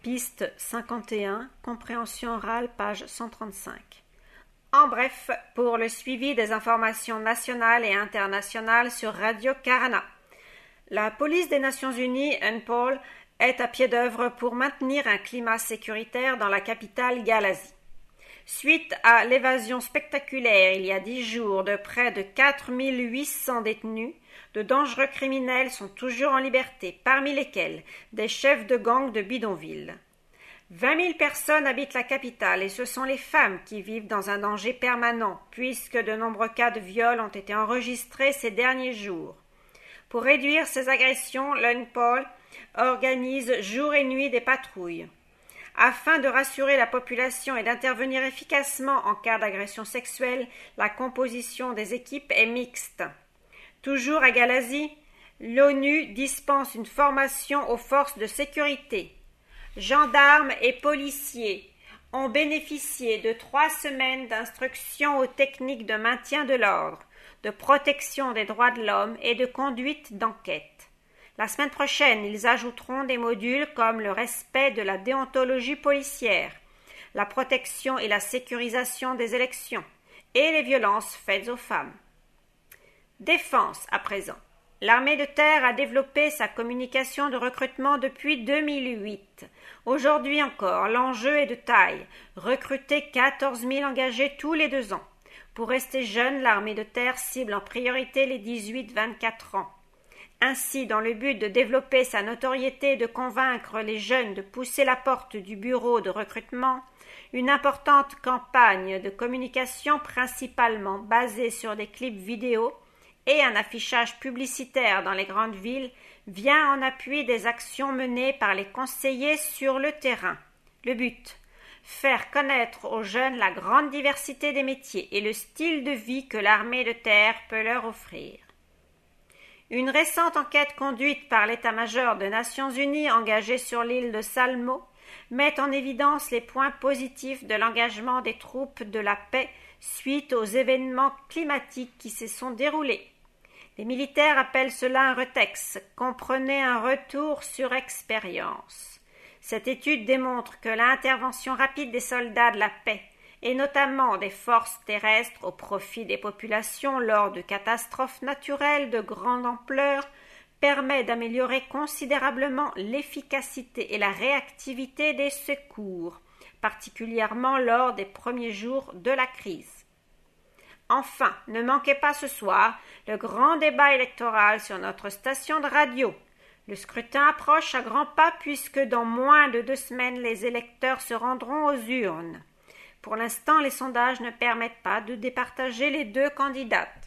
Piste 51, compréhension orale, page 135. En bref, pour le suivi des informations nationales et internationales sur Radio Karana. La police des Nations Unies, UNPOL, est à pied d'œuvre pour maintenir un climat sécuritaire dans la capitale Galazi. Suite à l'évasion spectaculaire il y a 10 jours de près de 4800 détenus, de dangereux criminels sont toujours en liberté, parmi lesquels des chefs de gang de bidonville. 20 000 personnes habitent la capitale et ce sont les femmes qui vivent dans un danger permanent puisque de nombreux cas de viol ont été enregistrés ces derniers jours. Pour réduire ces agressions, l'UNPOL organise jour et nuit des patrouilles. Afin de rassurer la population et d'intervenir efficacement en cas d'agression sexuelle, la composition des équipes est mixte. Toujours à Galazi, l'ONU dispense une formation aux forces de sécurité. Gendarmes et policiers ont bénéficié de 3 semaines d'instruction aux techniques de maintien de l'ordre, de protection des droits de l'homme et de conduite d'enquête. La semaine prochaine, ils ajouteront des modules comme le respect de la déontologie policière, la protection et la sécurisation des élections et les violences faites aux femmes. Défense à présent. L'armée de terre a développé sa communication de recrutement depuis 2008. Aujourd'hui encore, l'enjeu est de taille. Recruter 14 000 engagés tous les 2 ans. Pour rester jeune, l'armée de terre cible en priorité les 18-24 ans. Ainsi, dans le but de développer sa notoriété et de convaincre les jeunes de pousser la porte du bureau de recrutement, une importante campagne de communication principalement basée sur des clips vidéo et un affichage publicitaire dans les grandes villes vient en appui des actions menées par les conseillers sur le terrain. Le but: faire connaître aux jeunes la grande diversité des métiers et le style de vie que l'armée de terre peut leur offrir. Une récente enquête conduite par l'état-major des Nations Unies engagé sur l'île de Salmo met en évidence les points positifs de l'engagement des troupes de la paix suite aux événements climatiques qui se sont déroulés. Les militaires appellent cela un retex, comprenez un retour sur expérience. Cette étude démontre que l'intervention rapide des soldats de la paix, et notamment des forces terrestres au profit des populations lors de catastrophes naturelles de grande ampleur, permet d'améliorer considérablement l'efficacité et la réactivité des secours, particulièrement lors des premiers jours de la crise. Enfin, ne manquez pas ce soir le grand débat électoral sur notre station de radio. Le scrutin approche à grands pas puisque dans moins de 2 semaines, les électeurs se rendront aux urnes. Pour l'instant, les sondages ne permettent pas de départager les 2 candidates.